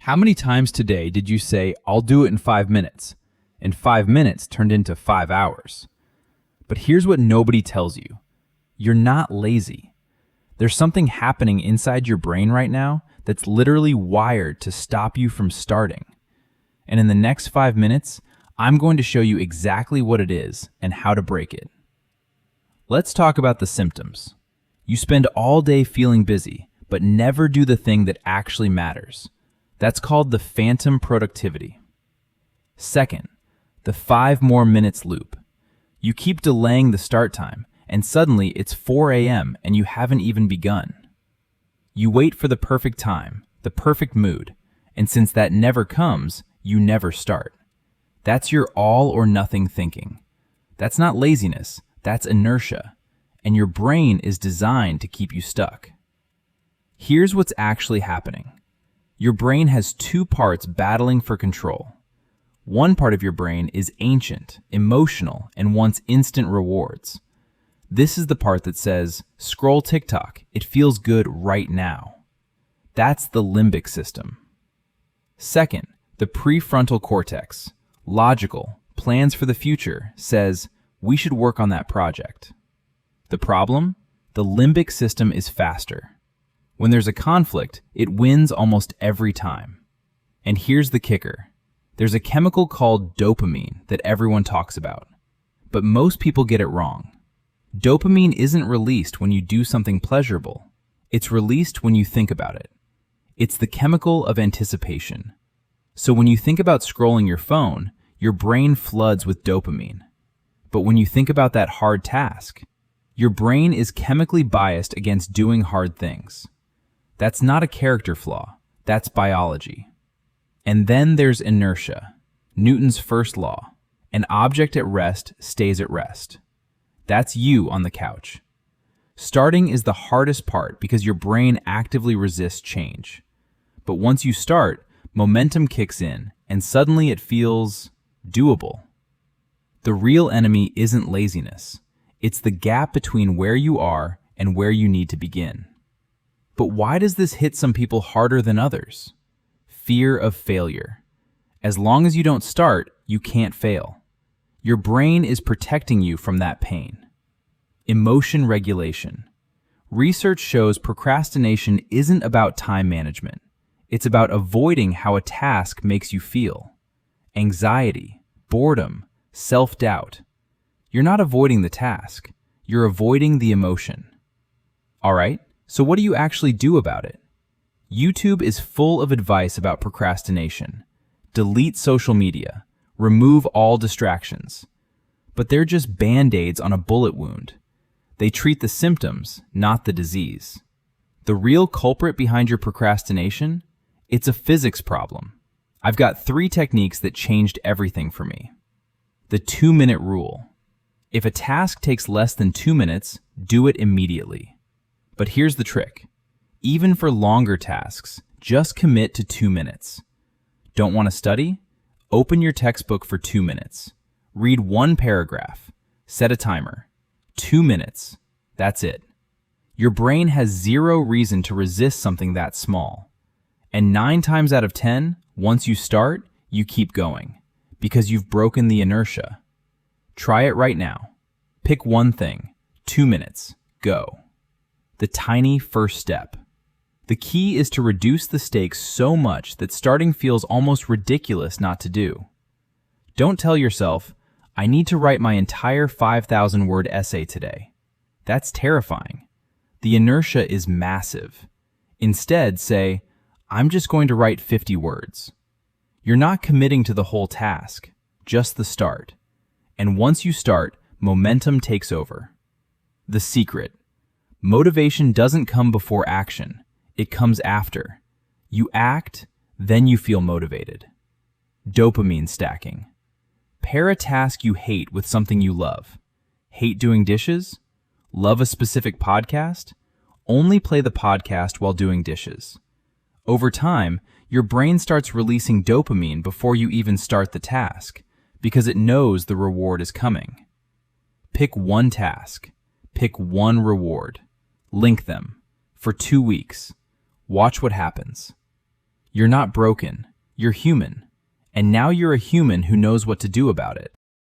How many times today did you say, "I'll do it in 5 minutes," and 5 minutes turned into 5 hours? But here's what nobody tells you. You're not lazy. There's something happening inside your brain right now that's literally wired to stop you from starting. And in the next 5 minutes, I'm going to show you exactly what it is and how to break it. Let's talk about the symptoms. You spend all day feeling busy, but never do the thing that actually matters. That's called the phantom productivity. Second, the 5 more minutes loop. You keep delaying the start time, and suddenly it's 4 a.m. and you haven't even begun. You wait for the perfect time, the perfect mood, and since that never comes, you never start. That's your all or nothing thinking. That's not laziness, that's inertia, and your brain is designed to keep you stuck. Here's what's actually happening. Your brain has two parts battling for control. One part of your brain is ancient, emotional, and wants instant rewards. This is the part that says, scroll TikTok, it feels good right now. That's the limbic system. Second, the prefrontal cortex, logical, plans for the future, says, we should work on that project. The problem? The limbic system is faster. When there's a conflict, it wins almost every time. And here's the kicker. There's a chemical called dopamine that everyone talks about. But most people get it wrong. Dopamine isn't released when you do something pleasurable. It's released when you think about it. It's the chemical of anticipation. So when you think about scrolling your phone, your brain floods with dopamine. But when you think about that hard task, your brain is chemically biased against doing hard things. That's not a character flaw, that's biology. And then there's inertia, Newton's first law. An object at rest stays at rest. That's you on the couch. Starting is the hardest part because your brain actively resists change. But once you start, momentum kicks in, and suddenly it feels doable. The real enemy isn't laziness. It's the gap between where you are and where you need to begin. But why does this hit some people harder than others? Fear of failure. As long as you don't start, you can't fail. Your brain is protecting you from that pain. Emotion regulation. Research shows procrastination isn't about time management. It's about avoiding how a task makes you feel. Anxiety, boredom, self-doubt. You're not avoiding the task. You're avoiding the emotion. All right, so what do you actually do about it? YouTube is full of advice about procrastination. Delete social media. Remove all distractions. But they're just band-aids on a bullet wound. They treat the symptoms, not the disease. The real culprit behind your procrastination? It's a physics problem. I've got 3 techniques that changed everything for me. The 2-minute rule. If a task takes less than 2 minutes, do it immediately. But here's the trick. Even for longer tasks, just commit to 2 minutes. Don't want to study? Open your textbook for 2 minutes. Read 1 paragraph. Set a timer. 2 minutes. That's it. Your brain has 0 reason to resist something that small. And 9 times out of 10, once you start, you keep going. Because you've broken the inertia. Try it right now. Pick one thing. 2 minutes. Go. The tiny first step. The key is to reduce the stakes so much that starting feels almost ridiculous not to do. Don't tell yourself, I need to write my entire 5,000-word essay today. That's terrifying. The inertia is massive. Instead, say, I'm just going to write 50 words. You're not committing to the whole task, just the start. And once you start, momentum takes over. The secret. Motivation doesn't come before action. It comes after. You act, then you feel motivated. Dopamine stacking. Pair a task you hate with something you love. Hate doing dishes? Love a specific podcast? Only play the podcast while doing dishes. Over time, your brain starts releasing dopamine before you even start the task, because it knows the reward is coming. Pick one task. Pick one reward. Link them. For 2 weeks. Watch what happens. You're not broken. You're human. And now you're a human who knows what to do about it.